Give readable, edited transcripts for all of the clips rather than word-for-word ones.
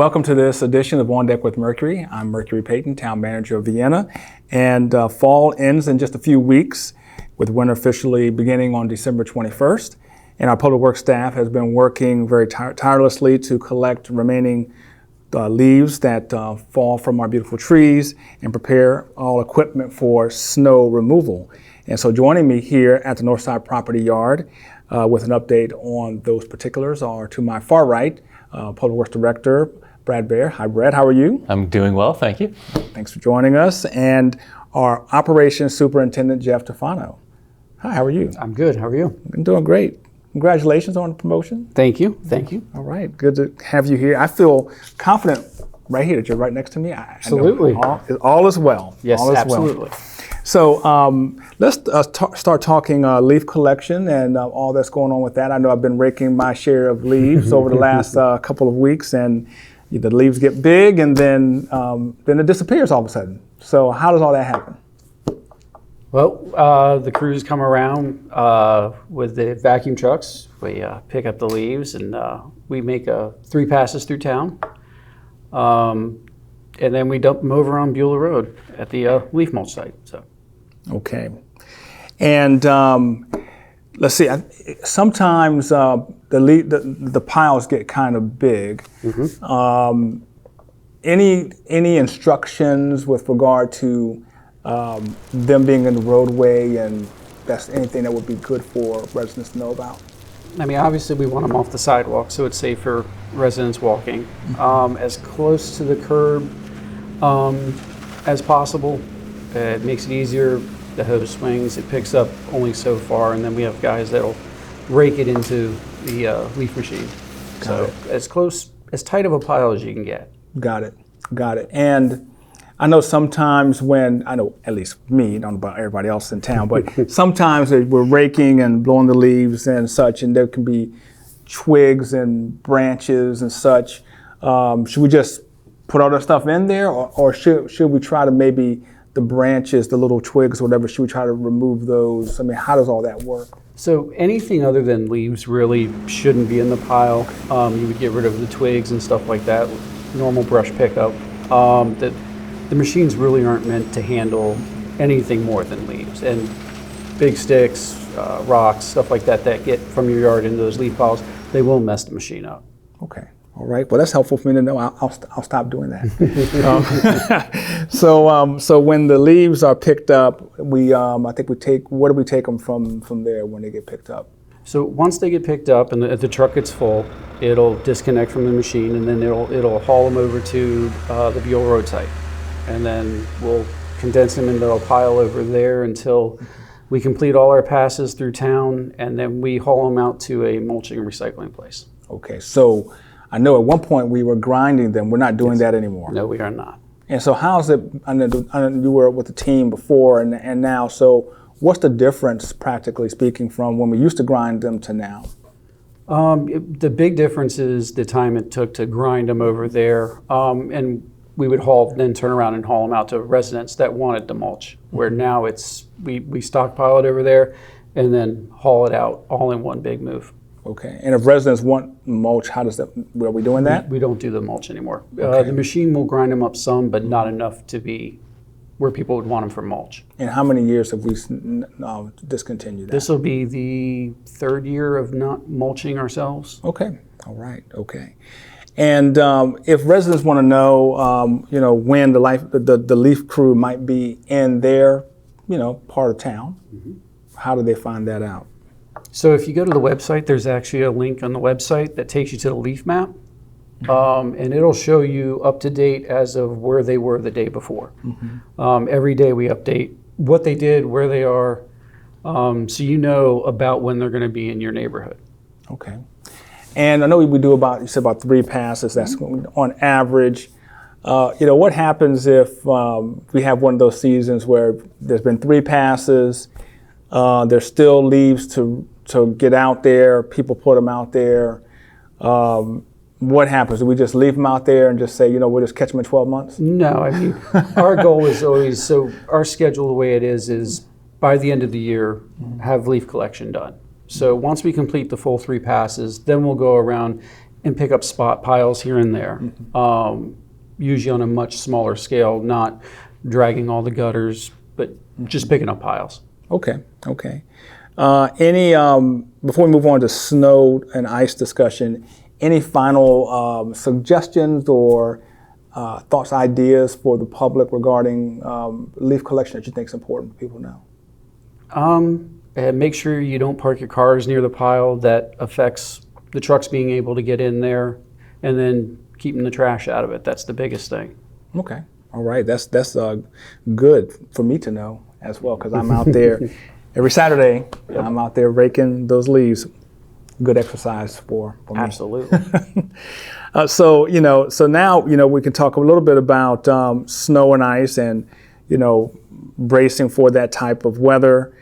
Welcome to this edition of On Deck with Mercury. I'm Mercury Payton, Town Manager of Vienna, and fall ends in just a few weeks, with winter officially beginning on December 21st. And our public works staff has been working very tirelessly to collect remaining leaves that fall from our beautiful trees and prepare all equipment for snow removal. And so joining me here at the Northside Property Yard with an update on those particulars are, to my far right, Public Works Director Brad Bear. Hi, Brad. How are you? I'm doing well, thank you. Thanks for joining us. And our Operations Superintendent Jeff Tofano. Hi, how are you? I'm good. How are you? I'm doing great. Congratulations on the promotion. Thank you. Thank you. All right. Good to have you here. I feel confident right here that you're right next to me. Absolutely. I know all is well. Yes, all is absolutely. Well. So let's start talking leaf collection and all that's going on with that. I know I've been raking my share of leaves over the last couple of weeks, and the leaves get big, and then it disappears all of a sudden. So how does all that happen? Well, the crews come around with the vacuum trucks. We pick up the leaves, and we make 3 passes through town. And then we dump them over on Beulah Road at the leaf mulch site. So. Okay. And let's see. Sometimes the piles get kind of big. Mm-hmm. Any instructions with regard to them being in the roadway, and that's anything that would be good for residents to know about? I mean, obviously we want them off the sidewalk so it's safe for residents walking. As close to the curb as possible. It makes it easier. The hose swings, it picks up only so far, and then we have guys that'll rake it into the leaf machine. So as tight of a pile as you can get. Got it. And I know sometimes at least me, I don't know about everybody else in town, but sometimes we're raking and blowing the leaves and such, and there can be twigs and branches and such. Should we just put all that stuff in there, or should we try to maybe the branches, the little twigs or whatever, should we try to remove those? I mean, how does all that work? So anything other than leaves really shouldn't be in the pile. You would get rid of the twigs and stuff like that, normal brush pickup. The machines really aren't meant to handle anything more than leaves. And big sticks, rocks, stuff like that get from your yard into those leaf piles, they will mess the machine up. Okay. All right. Well, that's helpful for me to know. I'll stop doing that. So when the leaves are picked up, I think where do we take them from there when they get picked up? So once they get picked up and the truck gets full, it'll disconnect from the machine, and then it'll haul them over to the Beulah Road site, and then we'll condense them into a pile over there until we complete all our passes through town, and then we haul them out to a mulching and recycling place. Okay. So I know at one point we were grinding them. We're not doing that anymore. No, we are not. And so how's it, I know you were with the team before and now, so what's the difference, practically speaking, from when we used to grind them to now? The big difference is the time it took to grind them over there, and we would then turn around and haul them out to residents that wanted to mulch, where now we stockpile it over there and then haul it out all in one big move. Okay, and if residents want mulch, are we doing that? We don't do the mulch anymore. Okay. The machine will grind them up some, but not enough to be where people would want them for mulch. And how many years have we discontinued that? This will be the 3rd year of not mulching ourselves. Okay, all right, okay. And if residents want to know, when the leaf crew might be in their, part of town, mm-hmm. How do they find that out? So if you go to the website, there's actually a link on the website that takes you to the leaf map, and it'll show you up to date as of where they were the day before. Mm-hmm. Every day we update what they did, where they are, so you know about when they're going to be in your neighborhood. Okay. And I know we do you said about 3 passes, that's on average. What happens if we have one of those seasons where there's been 3 passes, there's still leaves to get out there, people put them out there. What happens? Do we just leave them out there and just say, we'll just catch them in 12 months? No, I mean, our goal is always, so our schedule the way it is by the end of the year, have leaf collection done. So once we complete the full 3 passes, then we'll go around and pick up spot piles here and there, usually on a much smaller scale, not dragging all the gutters, but just picking up piles. Okay, okay. Any before we move on to snow and ice discussion, any final suggestions or thoughts, ideas for the public regarding leaf collection that you think is important for people to know? And make sure you don't park your cars near the pile. That affects the trucks being able to get in there, and then keeping the trash out of it. That's the biggest thing. Okay, all right. That's good for me to know as well, because I'm out there every Saturday. Yep. I'm out there raking those leaves. Good exercise for me. Absolutely. So now we can talk a little bit about snow and ice, and bracing for that type of weather.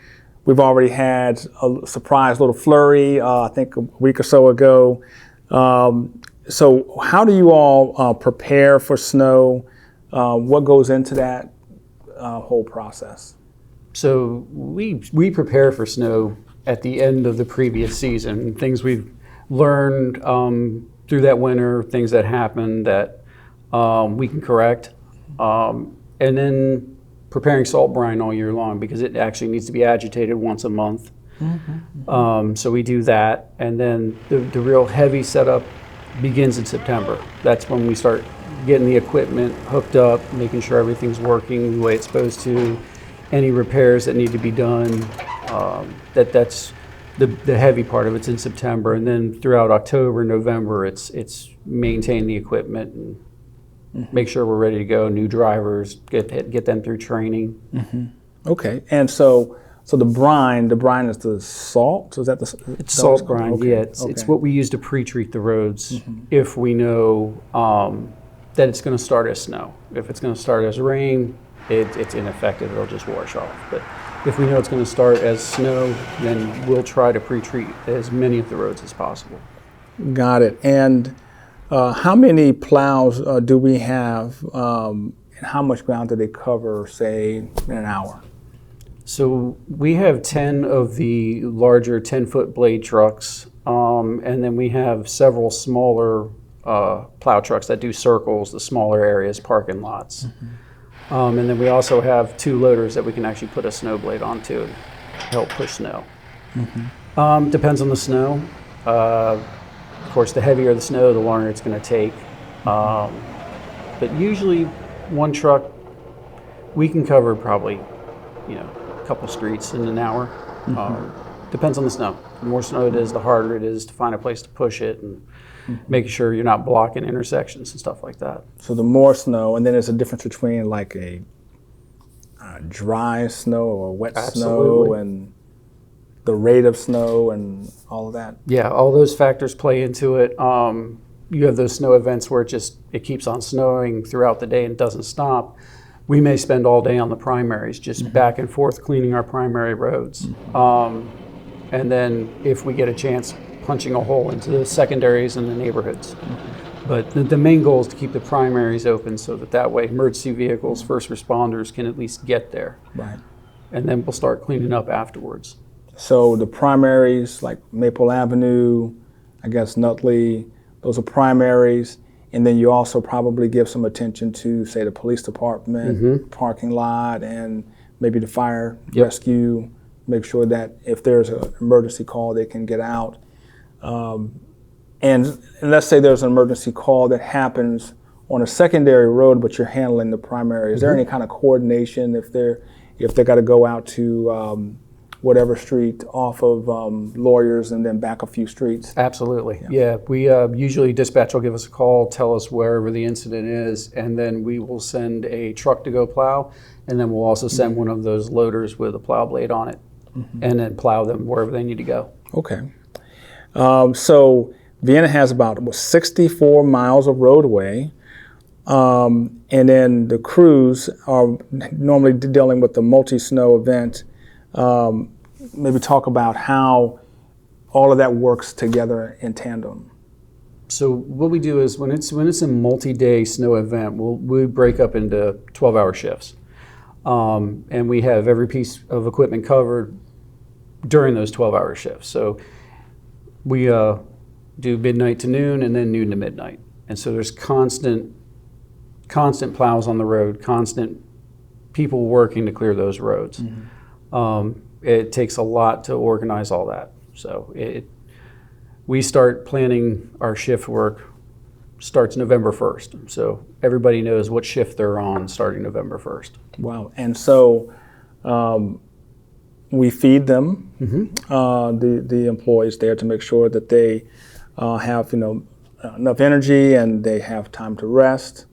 We've already had a surprise little flurry, I think a week or so ago. So how do you all prepare for snow? What goes into that whole process? So we prepare for snow at the end of the previous season. Things we've learned through that winter, things that happened that we can correct, and then preparing salt brine all year long, because it actually needs to be agitated once a month. So we do that, and then the real heavy setup begins in September. That's when we start getting the equipment hooked up, making sure everything's working the way it's supposed to. Any repairs that need to be done, that's the heavy part of it's in September, and then throughout October, November, it's maintain the equipment and make sure we're ready to go. New drivers, get them through training. Okay, and so the brine is the salt. So is that the? It's salt brine. Okay. Yeah, it's what we use to pre-treat the roads if we know that it's going to start as snow. If it's going to start as rain, it's ineffective. It'll just wash off. But if we know it's going to start as snow, then we'll try to pre-treat as many of the roads as possible. Got it. And how many plows do we have, and how much ground do they cover, say, in an hour? So we have 10 of the larger 10-foot blade trucks, and then we have several smaller plow trucks that do circles, the smaller areas, parking lots. And then we also have 2 loaders that we can actually put a snow blade onto and help push snow. Depends on the snow. Of course, the heavier the snow, the longer it's going to take. But usually one truck, we can cover probably, a couple streets in an hour. Depends on the snow. The more snow it is, the harder it is to find a place to push it, and making sure you're not blocking intersections and stuff like that. So the more snow, and then there's a difference between like a dry snow or wet snow, and the rate of snow and all of that. Yeah, all those factors play into it. You have those snow events where it keeps on snowing throughout the day and doesn't stop. We may spend all day on the primaries, just back and forth cleaning our primary roads. And then if we get a chance, punching a hole into the secondaries in the neighborhoods. But the main goal is to keep the primaries open so that way emergency vehicles, first responders can at least get there. Right. And then we'll start cleaning up afterwards. So the primaries, like Maple Avenue, I guess Nutley, those are primaries. And then you also probably give some attention to, say, the police department, parking lot, and maybe the fire rescue. Make sure that if there's an emergency call, they can get out. And let's say there's an emergency call that happens on a secondary road, but you're handling the primary. Is there any kind of coordination if they got to go out to whatever street off of Lawyers and then back a few streets? Absolutely. Yeah. We usually dispatch will give us a call, tell us wherever the incident is, and then we will send a truck to go plow, and then we'll also send one of those loaders with a plow blade on it, and then plow them wherever they need to go. Okay. So Vienna has about 64 miles of roadway, and then the crews are normally dealing with the multi-snow event. Maybe talk about how all of that works together in tandem. So what we do is when it's a multi-day snow event, we break up into 12-hour shifts, and we have every piece of equipment covered during those 12-hour shifts. So we do midnight to noon, and then noon to midnight. And so there's constant plows on the road, constant people working to clear those roads. It takes a lot to organize all that. So we start planning our shift work starts November 1st. So everybody knows what shift they're on starting November 1st. Wow. And so we feed them, the employees there, to make sure that they have enough energy and they have time to rest.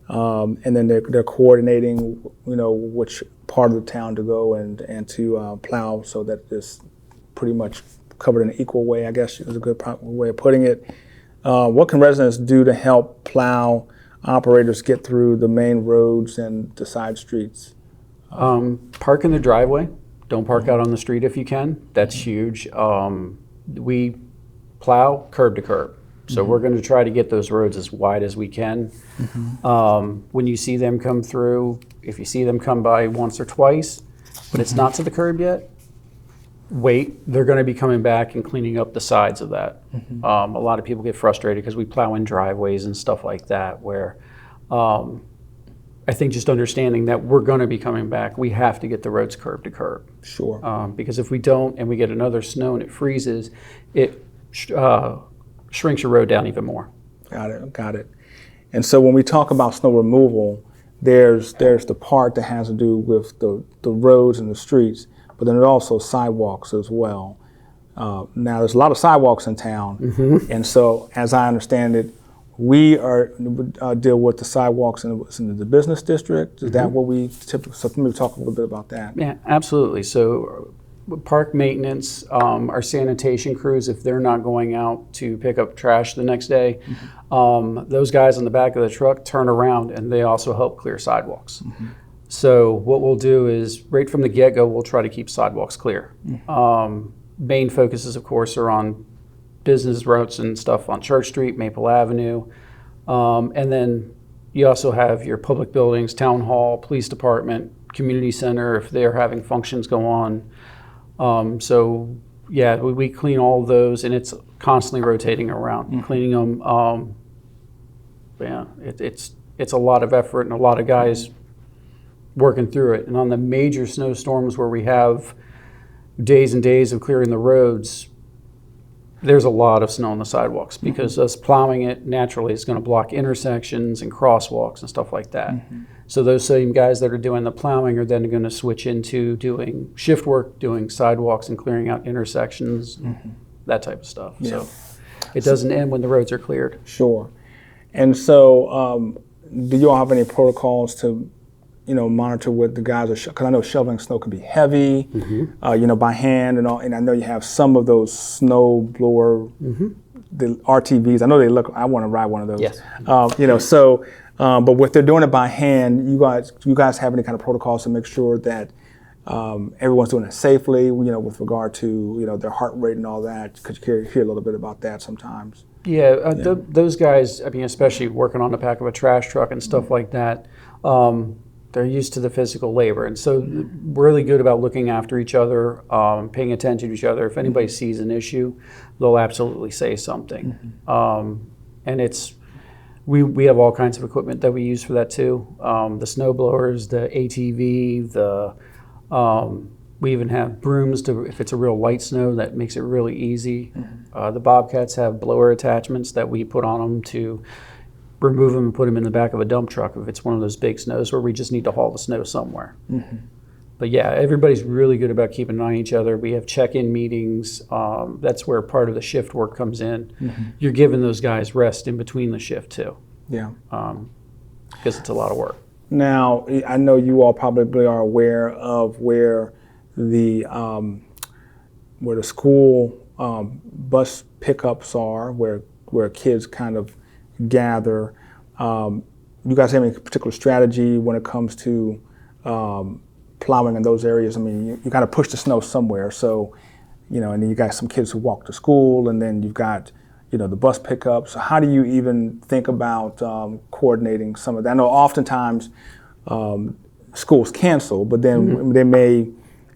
And then they're coordinating, which part of the town to go and to plow, so that it's pretty much covered in an equal way, I guess is a good way of putting it. What can residents do to help plow operators get through the main roads and the side streets? Park in the driveway. Don't park out on the street if you can. That's huge. We plow curb to curb. So we're going to try to get those roads as wide as we can. When you see them come through, if you see them come by once or twice, but it's not to the curb yet, wait. They're going to be coming back and cleaning up the sides of that. A lot of people get frustrated because we plow in driveways and stuff like that, where I think just understanding that we're going to be coming back, we have to get the roads curb to curb. Sure. Because if we don't and we get another snow and it freezes, it shrinks your road down even more. Got it. And so when we talk about snow removal, there's the part that has to do with the roads and the streets, but then there's also sidewalks as well. Now there's a lot of sidewalks in town, and so as I understand it, we deal with the sidewalks in the business district. Is that what we typically? So maybe talk a little bit about that. Yeah, absolutely. So park maintenance, our sanitation crews, if they're not going out to pick up trash the next day, those guys on the back of the truck turn around and they also help clear sidewalks. So what we'll do is right from the get-go, we'll try to keep sidewalks clear. Main focuses, of course, are on business routes and stuff on Church Street, Maple Avenue. And then you also have your public buildings, town hall, police department, community center, if they're having functions go on. So yeah, we clean all of those, and it's constantly rotating around, cleaning them. Yeah, it's a lot of effort and a lot of guys working through it. And on the major snowstorms where we have days and days of clearing the roads, there's a lot of snow on the sidewalks because us plowing it naturally is going to block intersections and crosswalks and stuff like that. So those same guys that are doing the plowing are then going to switch into doing shift work, doing sidewalks and clearing out intersections, that type of stuff. Yeah. So it doesn't end when the roads are cleared. Sure. And so do you all have any protocols to monitor what the guys are, because I know shoveling snow can be heavy, by hand and all. And I know you have some of those snow blower, the RTVs. I know they look. I want to ride one of those. Yes. But if they're doing it by hand, you guys have any kind of protocols to make sure that everyone's doing it safely? With regard to their heart rate and all that. Could you hear a little bit about that sometimes? Yeah, those guys. I mean, especially working on the back of a trash truck and stuff like that. They're used to the physical labor, and so really good about looking after each other, paying attention to each other. If anybody sees an issue, they'll absolutely say something. And we have all kinds of equipment that we use for that too. The snow blowers, the ATV, we even have brooms if it's a real light snow, that makes it really easy. The Bobcats have blower attachments that we put on them to remove them and put them in the back of a dump truck if it's one of those big snows where we just need to haul the snow somewhere. But yeah, everybody's really good about keeping an eye on each other. We have check-in meetings. That's where part of the shift work comes in. You're giving those guys rest in between the shift too. Yeah. Because it's a lot of work. Now, I know you all probably are aware of where the school bus pickups are, where kids kind of gather. You guys have any particular strategy when it comes to plowing in those areas? I mean, you got to push the snow somewhere. So, and then you got some kids who walk to school, and then you've got, the bus pickups. So how do you even think about coordinating some of that? I know oftentimes schools cancel, but then they may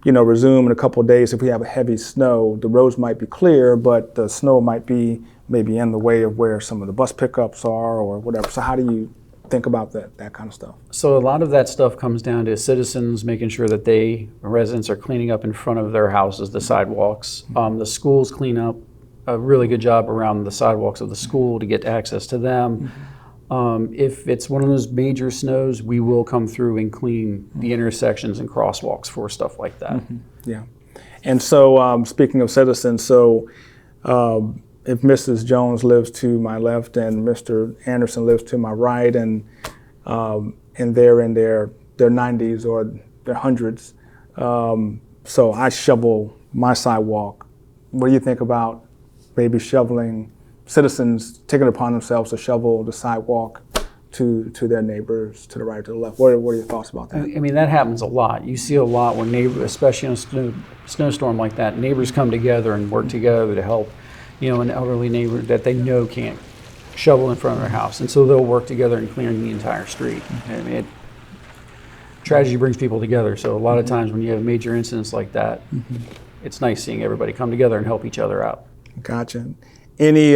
resume in a couple of days. If we have a heavy snow, the roads might be clear, but the snow might be maybe in the way of where some of the bus pickups are or whatever. So how do you think about that kind of stuff? So a lot of that stuff comes down to citizens making sure that residents are cleaning up in front of their houses, the sidewalks. The schools clean up a really good job around the sidewalks of the school to get access to them. If it's one of those major snows, we will come through and clean the intersections and crosswalks for stuff like that. Yeah. And so speaking of citizens, so if Mrs. Jones lives to my left and Mr. Anderson lives to my right, and they're in their 90s or their hundreds, so I shovel my sidewalk. What do you think about maybe shoveling, citizens taking it upon themselves to shovel the sidewalk to their neighbors to the right or to the left? What are your thoughts about that? I mean, that happens a lot. You see a lot when neighbors, especially in a snowstorm like that, neighbors come together and work together to help, an elderly neighbor that they know can't shovel in front of their house. And so they'll work together in clearing the entire street. I mean, tragedy brings people together. So a lot of times when you have major incidents like that, it's nice seeing everybody come together and help each other out. Gotcha. Any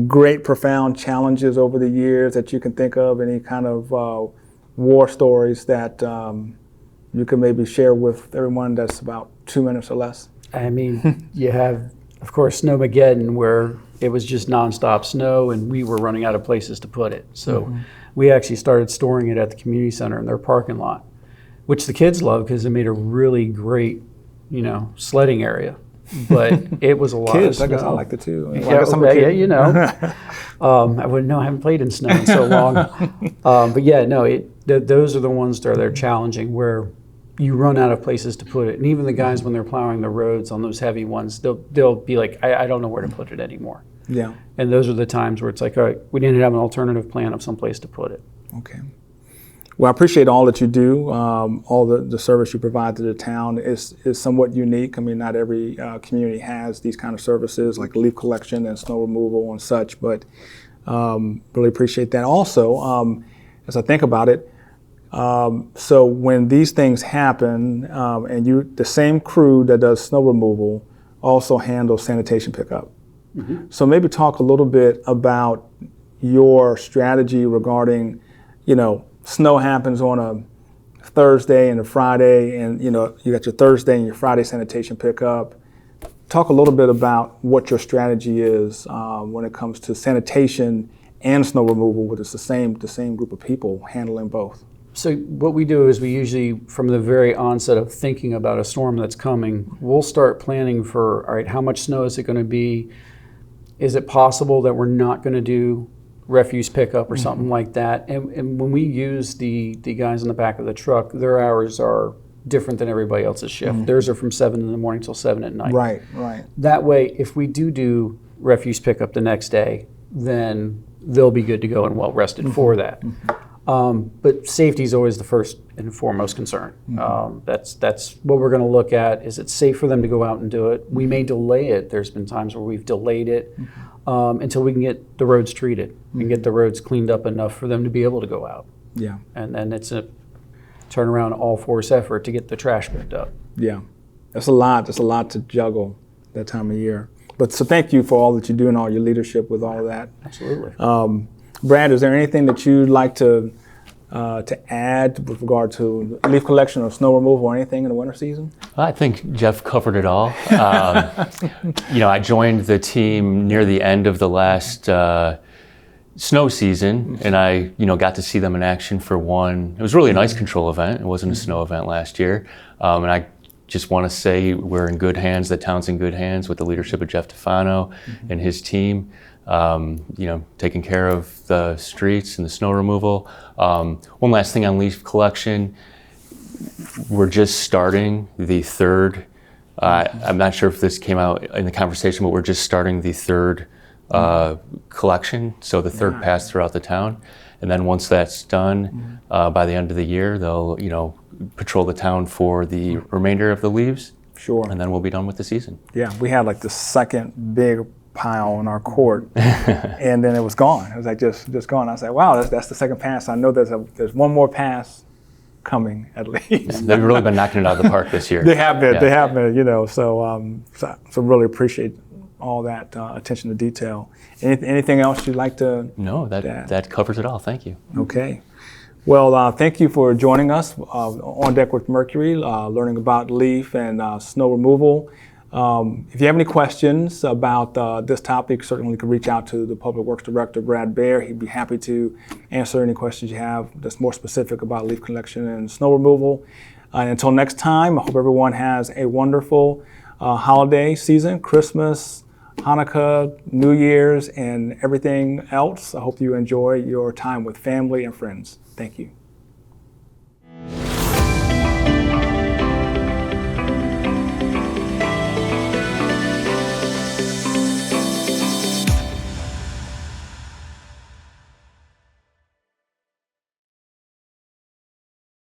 great, profound challenges over the years that you can think of? Any kind of war stories that you can maybe share with everyone that's about 2 minutes or less? I mean, you have, of course, Snowmageddon, where it was just nonstop snow and we were running out of places to put it. So we actually started storing it at the community center in their parking lot, which the kids love because it made a really great, sledding area. But it was a lot Kids, of I guess I snow. liked it too. I wouldn't know. I haven't played in snow in so long. But yeah, no, those are the ones that are challenging, where you run out of places to put it. And even the guys, when they're plowing the roads on those heavy ones, they'll be like, I don't know where to put it anymore. Yeah. And those are the times where it's like, all right, we didn't have an alternative plan of some place to put it. Okay. Well, I appreciate all that you do. All the service you provide to the town is somewhat unique. I mean, not every community has these kind of services like leaf collection and snow removal and such, but really appreciate that. Also, as I think about it, so when these things happen, and the same crew that does snow removal also handles sanitation pickup. So maybe talk a little bit about your strategy regarding, snow happens on a Thursday and a Friday, and you got your Thursday and your Friday sanitation pickup. Talk a little bit about what your strategy is when it comes to sanitation and snow removal, with it's the same group of people handling both. So what we do is we usually, from the very onset of thinking about a storm that's coming, we'll start planning for, all right, how much snow is it going to be? Is it possible that we're not going to do refuse pickup or something like that? And when we use the guys in the back of the truck, their hours are different than everybody else's shift. Theirs are from 7 in the morning till 7 at night. Right. That way, if we do refuse pickup the next day, then they'll be good to go and well rested for that. But safety is always the first and foremost concern. That's what we're going to look at. Is it safe for them to go out and do it? We may delay it. There's been times where we've delayed it until we can get the roads treated and get the roads cleaned up enough for them to be able to go out. Yeah. And then it's a turnaround, all-force effort to get the trash picked up. Yeah. That's a lot. That's a lot to juggle that time of year. But so thank you for all that you do and all your leadership with all of that. Absolutely. Brad, is there anything that you'd like to add with regard to leaf collection or snow removal or anything in the winter season? I think Jeff covered it all. I joined the team near the end of the last snow season, and I got to see them in action for one. It was really an ice control event. It wasn't a snow event last year. And I just want to say we're in good hands. The town's in good hands with the leadership of Jeff Tefano and his team. Taking care of the streets and the snow removal. One last thing on leaf collection. We're just starting the third, I'm not sure if this came out in the conversation, but we're just starting the third collection, so the third pass throughout the town. And then once that's done, by the end of the year, they'll, patrol the town for the remainder of the leaves. Sure. And then we'll be done with the season. Yeah, we had like the second big pile in our court, and then it was gone. It was like just gone. I was like, wow, that's the second pass. I know there's one more pass coming at least. They've really been knocking it out of the park this year. They have been. Yeah. They have been. You know, so really appreciate all that attention to detail. Anything else you'd like to? No, that covers it all. Thank you. Okay. Well, thank you for joining us on Deck with Mercury, learning about leaf and snow removal. If you have any questions about this topic, certainly you can reach out to the Public Works Director, Brad Baer. He'd be happy to answer any questions you have that's more specific about leaf collection and snow removal. And until next time, I hope everyone has a wonderful holiday season, Christmas, Hanukkah, New Year's, and everything else. I hope you enjoy your time with family and friends. Thank you.